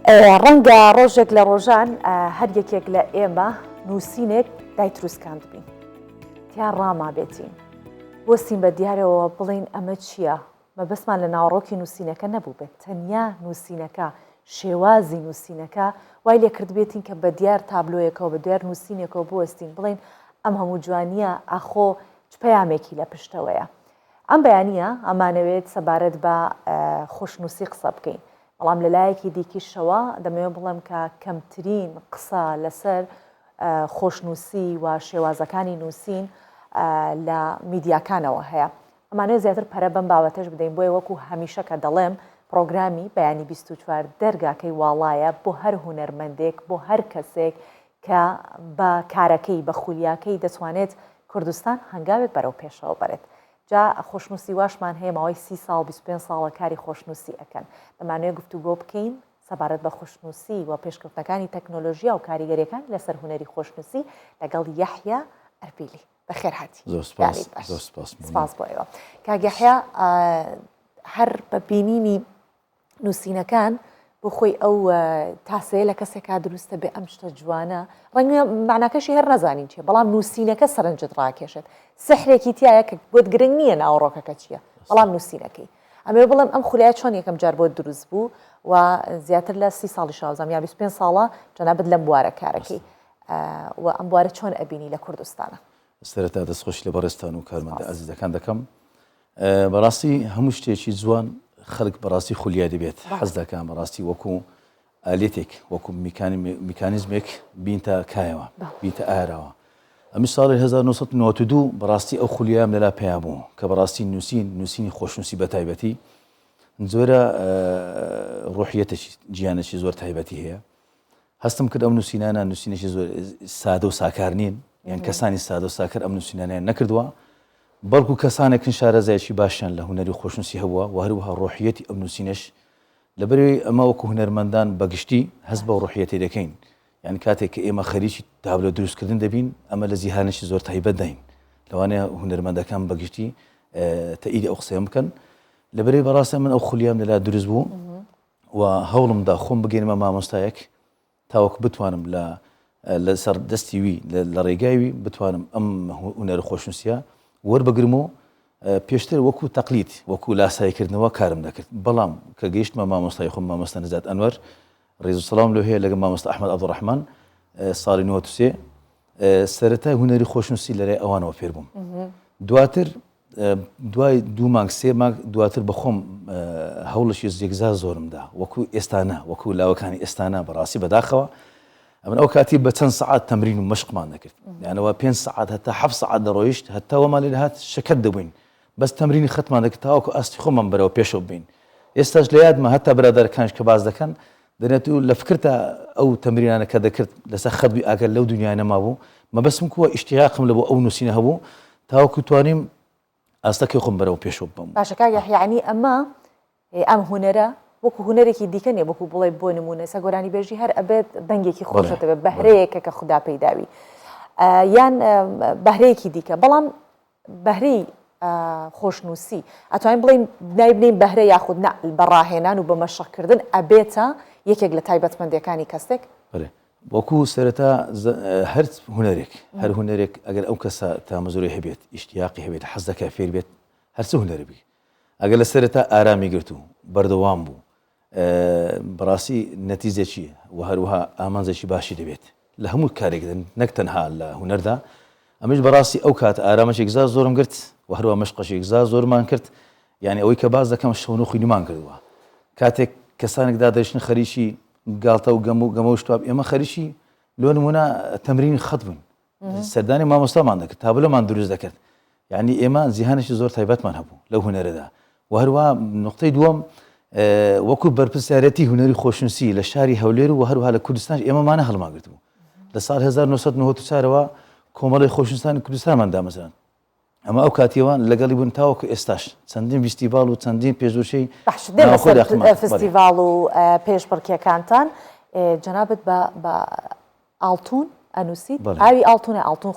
ڕەنگە ڕۆژێک لە ڕۆژان هەر یەکێک لە ئێمە نووسینێک دایتروسکاند بین تیان ڕاما بێتین بۆستین بە دیارەوە بڵین ئەمە چییە؟ مەبەستمان لە ناوەڕۆکی نووسینەکە نەبوو بێت تەنیا نووسینەکە شێوازی نووسینەکە وای لێ کردبێتین کە بە دیار تابلۆیەکەوە بە دیار نووسینێکەوە بوەستین بڵین ئەم هەموو جوانیە ئاخۆ پەیامێکی لە پشتەوەیە. ئەم بەیانیە ئەمانەوێت سەبارەت بە خۆشنووسی قسە بکەین. بەڵام لەلایەکی دیکیشەوە دەمەوێت بڵێم کە کەمترین قسە لەسەر خۆشنووسی و شێوازەکانی نووسین لە میدیاکانەوە هەیە. ئەمانەوێت زیاتر پەرە بەم بابەتەش بدەین بۆیە وەکو هەمیشە کە دەڵێم پرۆگرامی بەیانی 24 دەرگاکەی واڵایە بۆ هەر هونەرمەندێک بۆ هەر کەسێک کە بە کارەکەی بە خولیاکەی دەتوانێت کوردستان هەنگاوێک بەرەو پێشەوە بەرێت. جا خۆشنووسی واشمان هەیە ماوەی 30 ساڵ 25 ساڵە کاری خۆشنووسی ئەکەن. دەمانوێت گفتوگۆ بکەین سەبارەت بە خۆشنووسی و پێشکەوتنەکانی تەکنۆلۆژیا و کاریگەریەکان لەسەر هونەری خۆشنووسی لەگەڵ یەحیا ئەربیلی. بەخێر هاتی. زۆر سپاس بۆ ئێوە. کاک یەحیا هەر بە بینینی نووسینەکان بۆ خۆی ئەو تاسەیە لە کەسێکا دروستە بێ ئەم شتە جوانە ڕەنگە معناکەشی هەر نەزانین چیە بەڵام نووسینەکە سەرنجت ڕاکێشێت سحرێکی تایە کە بۆت گرنگ نییە ناوەڕۆکەکە چییە بەڵام نووسینەکەی ئەمێ بڵم ئەم خولای چۆن یەکەم جار بۆ دروست بوو و زیاتر لە 30 ساڵی شازام یا 25 ساڵە جەنابەت لەم بوارە کارەکەی و ئەم بوارە چۆن ئەبینی لە کوردستانە. سەرەتا دەستخۆش لە بەڕێستان و کارمەندە ئازیزەکان دەکەم. بەڕاستی هەموو شتێکی جوان خەڵک بەڕاستی خولیا دەبێت حەز دەکەم بەڕاستی وەکو ئالێتێک وەکو میکانیزمێک بینتە کایەوە بینتە ئاراوە. ئەمی ساڵی 1992 بەڕاستی ئەو خولیام لەلا پێیا بوو کە بەڕاستی نووسینی خۆشنووسی بە تایبەتی زۆرە ڕۆحیەتێکی گیانێکی زۆر تایبەتی هەیە. هەستم کرد ئەم نووسینانە نووسینێکی زۆر سادە و ساکار نین یان کەسانی سادە و ساکر ئەم نووسینانیان نەکردووە بەڵکو کەسانێکن شارەزایکی باشیان لە هونەری خۆشنووسی هەبووە و هەروەها ڕۆحیەتی ئەم نووسینەش لەبەرەوەی ئەمە وەکو هونەرمەندان بەگشتی هەست بە ڕۆحیەتی دەکەین. یعنی کاتێک کە ئێمە خەریکی تابلۆ دروستکردن دەبین ئەمە لە جیهانێکی زۆر تایبەت داین لەوانەیە هونەرمەندەکان بەگشتی تەئیدی ئەو قسەیە بکەن. لەبەرەوەی بەڕاستە من ئەو خولیام لەلا دروست بوو و هەوڵمدا خۆم بگەینمە مامۆستایەک تاوەکو بتوانم لەسەر دەستی وی لە ڕێگای وی بتوانم ئەم هونەر خۆشنووسیە وەربگرم و پێشتر وەکو تەقلیت وەکو لاساییکردنەوە کارم دەکرد. بەڵام کە گەیشتمە مامۆستای خۆم مامۆستا نەجات ئەنوەر ڕێز و سەڵام لەو هەیە لەگەڵ مامۆستا ئەحمەد عەبدوڕەحمان ساڵی 93 سەرەتای هونەری خۆشنووسی لەرای ئەوانەوە فێر بووم. دواتر دوای 2 مانگ 3 مانگ دواتر بەخۆم هەوڵشی یەکجار زۆرمدا وەکو ئێستانە وەکو لاوەکانی ئێستانە بەڕاستی بەداخەوە ئەمن ئەو کاتی بە چەند سەعات تەمرین و مەشقمان دەکرد یانەوە 5 سەعات هەتا 7 سەعات دەڕۆیشت هەتا وەمان لێ هات شەکەت دەبووین بەس تەمرینی خەتمان دەکرد تاوەکو ئاستی خۆمان بەرەوە پێشەوە بین. ئێستاش لە یادمە هەتا برادەرەکانش کە باز دەکەن دەنێت و لە فکرتە ئەو تەمرینانە کە دەکرد لەسەر خەتبووی ئاگەر لەو دنیای نەمابوو مەبەستم کووە ئیشتیاقم لە بۆ ئەو نووسینە هەبوو تاوەکو توانیم ئاستەکەی خۆم بەرەوە پێشەوە بم. باشە کاک یەحیا ئەم هونەرە وەکو هونەرێکی دیکە نیە وەکو بڵێ بۆ نمونە سەگۆرانی بێژی هەر ئەبێت دەنگێکی خۆشەتە بێت بەهرەیەکە کە خوددا پەیداوی یان بەهرەیەکی دیکە بەڵام بەهرەی خۆشنووسی ئەتوانین بڵین نایبنین بەهرە یاخود بەڕاهێنان و بە مەشقکردن ئەبێتە یەکێک لە تایبەتمەندیەکانی کەسێک. وەکو سەرەتا هەر هونەرێک ئەگەر ئەو کەسە تامەزۆری هەبێت ئیشتیاقی هەبێت حەز دەکات فێر بێت هەرچ هونەرەبی ئەگەر لە سەرەتا ئارامی گرت و بەردەوام بوو بەڕاستی نەتیجەکی و هەروەها ئامانجێکی باشی دەبێت لە هەموو کارێکدن نەک تەنها لە هونەردا. ئەمەش بەڕاستی ئەو کات ئارامەشێک زار زۆرم گرت و هەروە مەشقەشێک زار زۆرمان کرد یعنی ئەوەی کە باز دەکەم شەونۆخی نومان کردووە کاتێک کەسانێکدا دەیشتن خەریکی گاڵتە و گەمە و شتواب ئێمە خەریکی لۆ نمونە تەمرینی خەت بووین سەردانی مامۆستامان دەکرد تابلۆمان دروست دەکرد یعنی ئێمە جیهانێکی زۆر تایبەتمان هەبوو لەو هونەرەدا و هەروە نقطەی دووەم وەکو بەرپرسیارەتی هونەری خۆشنووسی لە شاری هەولێر و هەروها لە کوردستان ئێمەمانە هەڵماگرت بوو لە ساڵ 1994ەوە کۆمەڵی خۆشنووسانی کوردستانمان دامەزران ئەمە ئەو کاتیەوان لەگەڵی بوون تاوەکو ئێستاش چەندین فستیڤال و چەندین پێشبڕکێی فستیڤال و پێشبڕکێکانتان جەنابەت بە ئاڵتون ئەنووسیت ئاوی ئاڵتونە ئاڵتون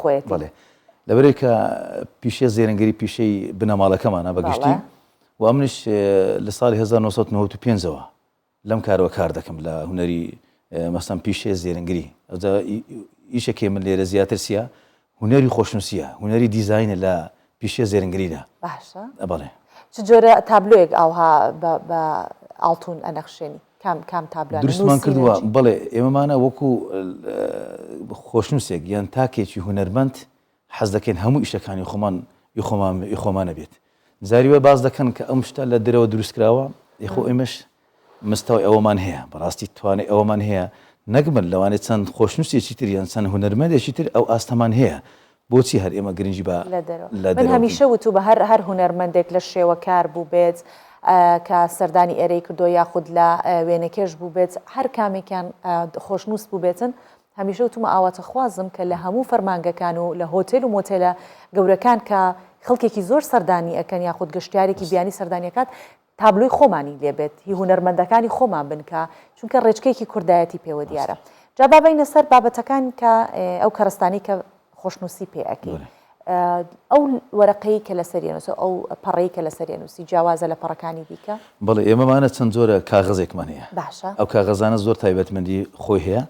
خۆیەتی بەڵێ لەبەرێک کە پیشە زێرەنگەری پیشەی بنەماڵەکەمانە بەگشتی و ئەمنش لە ساڵی 1995ەوە لەم کارەوە کار دەکەم لە هوەری مەسەڵەن پیشێ زێرنگری ئیشێکی من لێرە زیاتر سیە هوەری خۆشنووسیە هوەری دیزاینە لە پیشێ زێرنگریدا باشە بەڵێ چ جۆرە تابلۆیەک ئەوها بە ئاڵتون ئەنەخشێنی کام تابلۆ دروستمان کردووە بڵێ ئێمەمانە وەکو خۆشنووسێک یان تاکێکی هوەرمەند حەز دەکەین هەموو ئیشەکانی خۆمانە بێت زاریوە باز دەکەن کە ئەم شتە لە دەرەوە دروستکراوە یخۆ ئێمەش مستەوەی ئەوەمان هەیە بەڕاستی توانێت ئەوەمان هەیە نەکمن لەوانێت چەند خۆشنووسێکی تر یان چەند هوەرمەندێکی تر ئەو ئاستەمان هەیە بۆچی هەر ئێمە گرنگی بە من هەمیشە وتو بە هەر هوەرمەندێک لە شێوە کار بوو بێت کە سەردانی ئێرەی کردۆ یاخود لە وێنەکێش بوو بێت هەر کامێکیان خۆشنووس بوو بێتن هەمیشە وتمە ئاواتە خوازم کە لە هەموو فەرمانگەکان و لە هۆتێل و مۆتێلە گەورەکان کە خەڵکێکی زۆر سەردانی ئەەکەن یاخود گەشتیارێکی بیانی سەردانیەکات تابلۆی خۆمانی لێبێت هی هوەرمەندەکانی خۆمان بنکە چونکە ڕێچکەیەکی کوردایەتی پێوە دیارە جا بابینە سەر بابەتەکان کە ئەو کەرستانی کە خۆشنووسی پێەکەی ئەو وەرەقەی کە لە سەرێنووس ئەو پەڕەی کە لە سەرێنووسی جیاوازە لە پەڕەکانی دیکە بەڵێ ئێمەمانە چەند جۆرە کاغەزێکمان هەیە باشە ئەو کاغەزانە زۆر تایبەتمەندی خۆی هەیە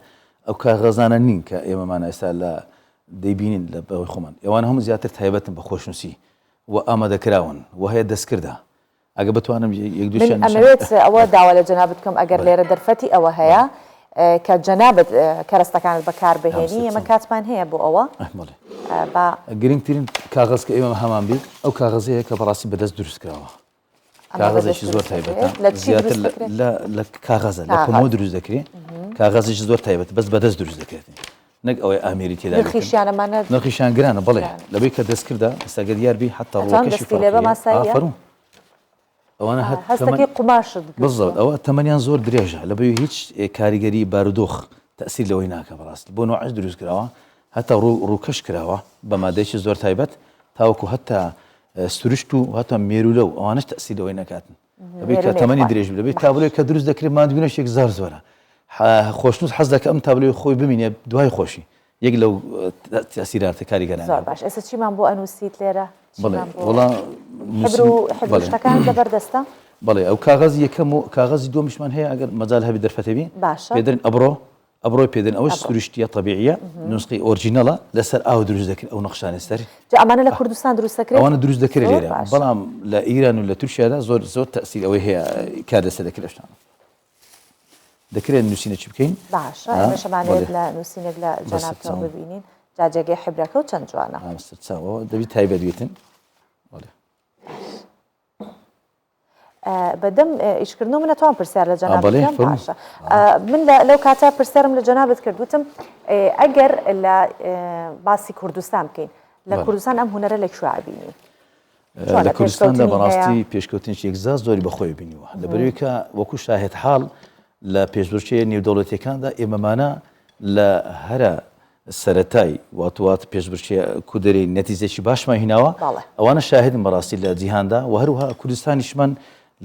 ئەو کاغەزانە نین کە ئێمەمانە ئێستا لە دەیبینین لە بەوەی خۆمان ئێوان هەموو زیاتر تایبەتن بە خۆشنووسی و ئامادەکراون و هەیە دەستکردا ئەگە بتوانم یەک دووشیان ئەمەوێت ئەوە داوا لە جەناب بکەم ئەگەر لێرە دەرفەتی ئەوە هەیە کە جەنابەت کەرەستەکانت بەکاربهێنی ئێمە کاتمان هەیە بۆ ئەوە گرنگترین کاغەز کە ئێمە هەمان بیت ئەو کاغەزەیە کە بەڕاستی بەدەست دروستکراوە کاغەزێکی زۆر تایبەتە زیاتر لە کاغەزە لە کۆمۆ دروست دەکرێت کاغەزێکی زۆر تایبەت بەس بەدەست دروست دەکرێت نەک ئەوەی ئامیری تێدا نرخیشیان گرانە بڵێ لەبەی کە دەستکردا ئێستا دیاربی حتا ڕۆکەشی فەرموو ئەوانە هەستەکەی قماشت بزەوت ئەوە تەمەنیان زۆر درێژە لەبەوەی هیچ کاریگەری بارودۆخ تەسیر لەوەی ناکە بەڕاستی بۆ نوعش دروست کراوە هەتا ڕووکەش کراوە بە مادەیەکی زۆر تایبەت تاوەکو هەتا سروشت و هەتا مێرولە و ئەوانش تەسیر لەوەی نەکاتن لەبەی کە تەمەنی درێژ بێت تابلۆی کە دروست دەکرێت مادوونەشێک زار زۆرە خۆشنووس حەز دەکە ئەم تابلۆی خۆی ببینێ دوای خۆشی یەک لەو تەسیراتە کاریگەرانە زۆر باش ئێستا چیمان بۆ ئەنووسیت لێرە وڵا زەبەردەستە بەڵێ ئەو کاغەزی یەکەم و کاغەزی دومیشمان هەیە ئەگەر مەجال هەبی دەرفەتەبی پێدرن ئەبڕۆی پێدرن ئەوە سروشتیە طبیعیە نوسخی ئۆرجینەڵە لەسەر ئاو دروست دەکرێت ئەو نەخشانە سەری ئەمانە لە کوردستان دروست دەکرێت ئەوانە دروست دەکرێت لێرە بەڵام لە ئیران و لە تورکیادا زۆر تەسیر ئەوەی هەیە کار لەسەر دەکرێت شتانە دەکرێت نووسینە چی بکەین باشە ئێمەشەمانێت لە نووسینێک لە جەنابتەوە ببینین جاجێگەی حیبرەکە و چەند جوانە دەبی تایبەتوێتن بەدەم ئیشکردنەوە منە توان پرسیار لە جەنابەت باشە من لەو کاتا پرسیارم لە جەنابەت کردوتم ئەگەر لە باسی کوردستان بکەین لە کوردستان ئەم هونەرە لە کوێ بینی لە کوردستاندا بەڕاستی پێشکەوتنیی یەکزاز زۆری بەخۆی بینیوە لەبەرەوەی کە وەکو شاهێد حاڵ لە پێشبڕکێ نێودەوڵەتیەکاندا ئێمەمانە لە هەرە سەرەتای واتوات پێشبڕکێ کودەرەی نەتیجەی باشمان هیناوە ئەوانە شاهدن بەڕاستی لە جیهاندا و هەروها کوردستانیشمان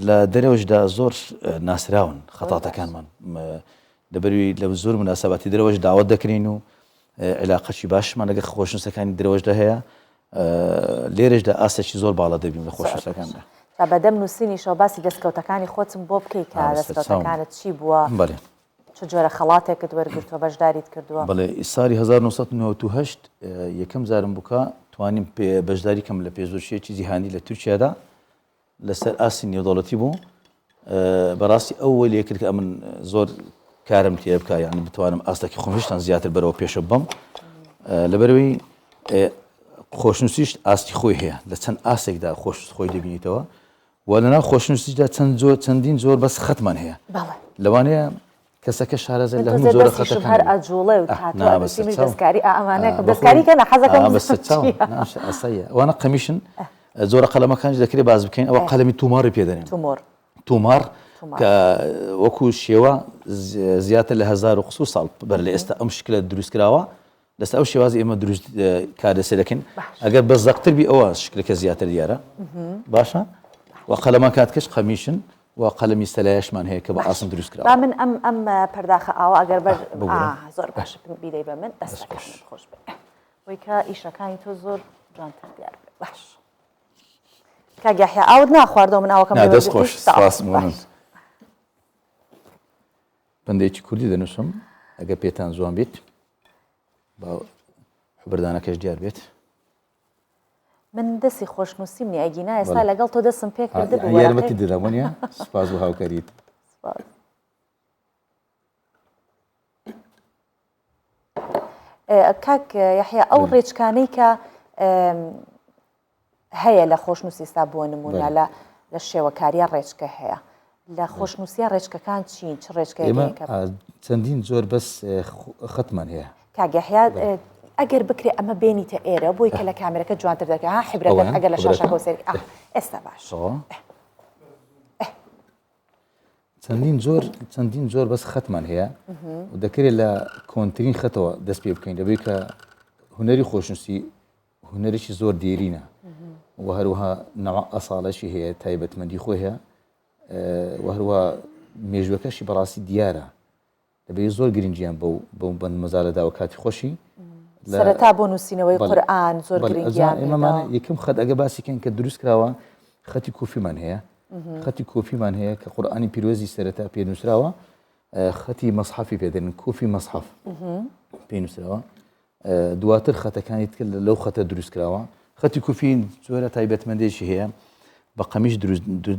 لە دەرەوەشدا زۆر ناسراون خەتاتەکانمان لەبەروی لە زۆر مناسەباتی دەرەوەش داوت دەکرین و علاقەی باشمان لەگە خۆشنووسەکانی درەوەشدا هەیە لێرەشدا ئاسێکی زۆر باڵا دەبین لە خۆشنووسەکاندا بەدەم نووسینیشەوە باسی دەستکەوتەکانی خۆتم بۆ بکەیت کە دەستکەوتەکانت چی بووە چ جۆرە خەڵاتێکت وەرگرتووە بەشداریت کردووە بەڵێ ساڵی 1998 یەکەم زارم بووکە توانیم بەشداری کەم لە پێشبڕکێکی جیهانی لە تورکیادا لەسەر ئاسی نێودەوڵەتی بوو بەڕاستی ئەو وەلیە کرد کە من زۆر کارم تێ بکە یعنی بتوانم ئاستێکی خۆشتان زیاتر بەرەوە پێشە بم لەبەرەوەی خۆشنووسیش ئاستی خۆی هەیە لە چەند ئاسێکدا خۆی دەبینیتەوە و لەناو خۆشنووسیدا چەندین زۆر بەس خەتمان هەیە لەوانەیە کەسەکە شارەزە لە هەموو زۆرە خەتەکان هەر ئەجوڵێ و دەستکاری ئەمانە دەستکاریکە حەزەکەم ئەسایە ئەوانە قەمیشن زۆرە قەلەمەکانش دەکرێت باز بکەین ئەوە قەلەمی توماری پێدەنێن تومار کە وەکو شێوە زیاتر لە 1500 ساڵ بەر لە ئێستا ئەم شکلە دروستکراوە لەستا ئەو شێوازی ئێمە دروست کار لەسەر دەکەین ئەگەر بە زەقتر بی ئەوە شکلەکە زیاتر دیارە باشە و قەلەمە کاتکەش قەمیشن و قەلەمی سەلایەشمان هەیە کە بە ئاسم دروستکراوە با من ئەم پەرداخە ئاوە ئەگەر بەر زۆر باش بیدەی بە من دەستەکەش خۆش بێ وەی کە ئیشەکانی تۆ زۆر جوانتر دیار بێ باش کاگەحیا ئاوت ناخواردەوە من ئاوەکەم دەست خۆش سپاس بەندێکی کوردی دەنووسم ئەگە پێتان جوان بیت با حبردانەکەش دیار بێت. من دەستی خۆشنووسیم نی ئەگینا ئێستا لەگەڵ تۆ دەستم پێ کرد یارمەتی دەدەمەنیە سپاس بۆ هاوکاریت. کاک یحیە ئەو ڕێچکانەی کە هەیە لە خۆشنووسی ئێستا بۆ نمونە لە شێوەکاریە ڕێچکە هەیە لە خۆشنووسیە ڕێچکەکان چین چ ڕێچکەیە چەندین زۆر بەس خەتمان هەیە کاک یحیا ئەگەر بکرێ ئەمە بێنیتە ئێرە بۆی کە لە کامێرەکە جوانتر دەکە ها حیبرەکەت ئەگەر لە شاشەکە سێری ئێستا باش چەندین زۆر بەس خەتمان هەیە و دەکرێت لە کۆنترین خەتەوە دەست پێ بکەین دەبێت کە هونەری خۆشنووسی هونەرێکی زۆر دیرینە و هەروەها نەوە ئەساڵەشی هەیە تایبەتمەندی خۆی هەیە و هەروە مێژوەکەشی بەڕاستی دیارە دەبێت زۆر گرنگیان بەو بەند مەزارەدا و کاتی خۆشی سەرەتا بۆ نووسینەوەی قورئان زۆر گرنگیان ئێمەمانە یەکەم خەت ئەگە باسیکەن کە دروست کراوە خەتی کۆفیمان هەیە خەتی کۆفیمان هەیە کە قورئانی پیرۆزی سەرەتا پێنووسراوە خەتی مەصحەفی پێدەن کۆفی مەصحەف پێنووسراوە دواتر خەتەکانی تر لەو خەتە دروست کراوە خەتی کوفی زۆرە تایبەتمەندێکی هەیە بە قەمیش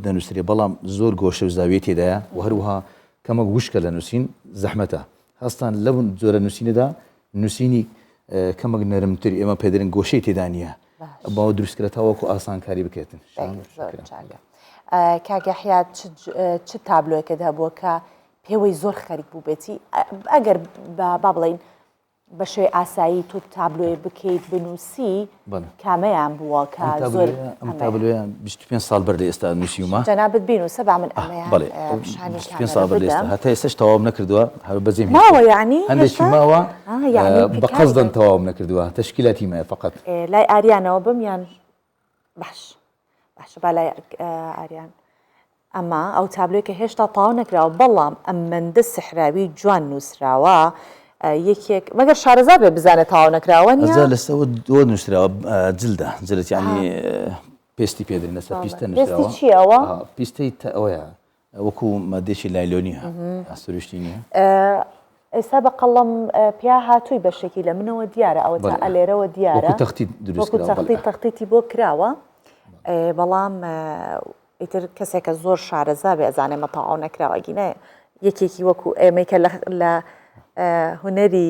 دەنووسێ بەڵام زۆر گۆشە و زاویە تێدایە و هەروەها کەمە وشکە لە نووسین زەحمەتە هەستان لەو جۆرە نووسینەدا نووسینی کەمەک نەرمتر ئێمە پێدرن گۆشەی تێدا نییە باوە دروستکرێتەوەکو ئاسانکاری بکێتن کاک یحیا چ تابلۆیەکەت هەبووە کە پێوەی زۆر خەریک بوو بێتی ئەگەر با بڵین بە شێوەی ئاسایی تۆ تابلۆی بکەیت بنووسی کامەیان بووە کە زۆر ئەم تابلۆیان 25 ساڵ بەر لە ئێستا نووسیومە جەنابەت بینووسە با من ئەمەیان 25 ساڵ بەر لە ئێستا هەتا ئێستاش تەواو نەکردووە هەر بەجێ ماوە یعنی هەندێکی ماوە بە قەزدەن تەواو نەکردووە تەشکیلاتی مایە فەقەت لای ئاریانەوە بم یان باش با لای ئاریان ئەمە ئەو تابلۆی کە هێشتا تەواو نەکراوە بەڵام ئەم مەندە سحراوی جوان نووسراوە یەکێک مەگەر شارەزا بێ بزانێت تەواو نەکراوە ئەجا لەسەوە دۆ نووسراوە جلدە جلت ینی پێستی پێدرێن لەسەر پیستە نووسراوە چیەوە پیستەی ئەوەیە وەکو مادێکی لایلۆنیە ئاسوریشتی نییە ئێستا بە قەڵەم پیا هاتووی بەشێکی لە منەوە دیارە ئەوە تا ئەلێرەوە دیارە تەختیتی بۆ کراوە بەڵام ئیتر کەسێکە زۆر شارەزا بێ ئەزانێمە تەواو نەکراوە گینە یەکێکی وەکو ئێمەی کە لە هونەری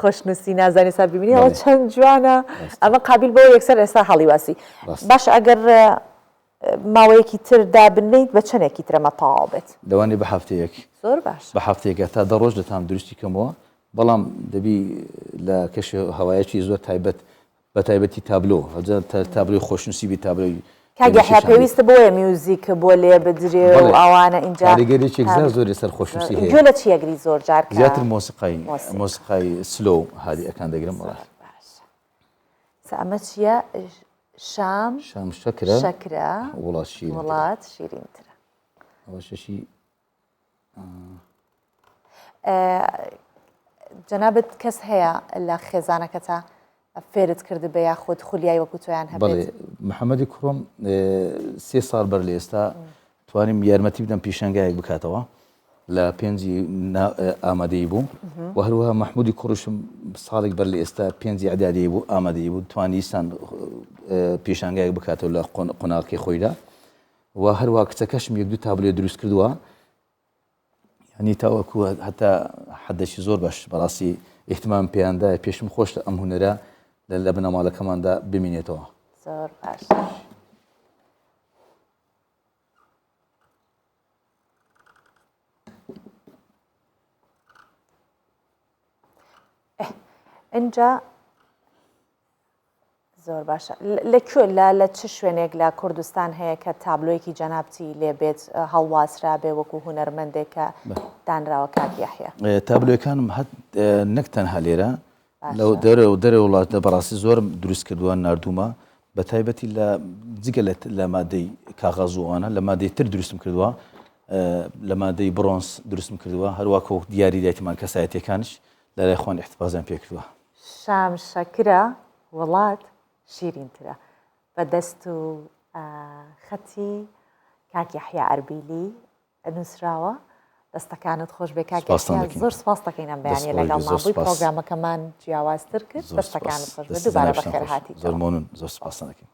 خۆشنووسی نازانی سا ببینی ئەوە چەند جوانە ئەمە قابل بۆ یەکسەر ئێستا هەڵیواسی باش ئەگەر ماوەیەکی تر دابنیت بە چەندێکی ترەمە تەواو بێت دەوانێ بە هەفتەیەک زۆر باش بە هەفتەیەکە تا 10 ڕۆژ دەتام دروستی کەمەوە بەڵام دەبی لە کەش هەوایەکی زۆر تایبەت بە تایبەتی تابلۆ تابلۆی خۆشنووسی بی تابلۆی کاگەحیا پێویستە بۆیە میوزیک بۆ لێ بدرێ و ئەوانە اینجا کاریگەریێکی زۆر زۆر سەر خۆشنووسی هەیە گوێ لە چیەگری زۆر جار زیاتر مۆسیقای سلۆ هادی ئەکان دەگرم وڵات ئەمە چییە شام شەکرە وڵات شیرینترە ئەوە شەشی جەنابەت کەس هەیە لە خێزانەکەتە فێرت کرد بە یاخود خولیای وەکو تۆیان هەبێت محەممەدی کوڕم 3 ساڵ بەر لە ئێستا توانیم یارمەتی بدەم پیشەنگایەک بکاتەوە لە پێنجی ئامادەی بوو و هەروەها مححمودی کوڕشم ساڵێک بەر لە ئێستا پێنجی عدادی بوو ئامادەی بوو توانیستان پیشەنگایەک بکاتەوە لە قۆناڵکی خۆیدا و هەروە کچەکەشم یەک دوو تابلێ دروست کردووە ینی تاوەکو هەتا حەدەشی زۆر باش بەڕاستی احتمام پێیاندایە پێشم خۆش ئەم هونەرە لە بنەماڵەکەماندا بمینێتەوە زۆر باش اینجا زۆر باشە لەکوێ لە چ شوێنێک لە کوردستان هەیە کە تابلۆیەکی جەنابتی لێ بێت هەڵواسرا بێ وەکو هونەرمەندێکە دانراوە کاک یحیا تابلۆیەکانم نەک تەنها لێرە لەو دەرە وڵاتە بەڕاستی زۆرم دروست کردووە نردومە بە تایبەتی لە جگە لە مادەی کاغازوانە لە مادەی تر دروستم کردووە لە مادەی برۆنس دروستم کردووە هەروە کۆ دیاری دایتمان کەسایەتەکانش لەلای خۆن احتفاظیان پێ کردووە شام شەکرە وڵات شیرینترە بە دەست و خەتی کاک یحیا ئەربیلی نووسراوە دەستەکانت خۆش بێ سپاستان کاکە دەکەین. زۆر سپاس دەکەینم بەیانی لەگەڵ زۆر مابووی سپاس. پرۆگرامەکەمان جیاوازتر کرد زۆر دەستەکانت سپاس. خۆش بێ دەست دووبارە دەناویشتان بەخێر خۆش. هاتی زۆر مۆنون زۆر سپاستان دەکەین.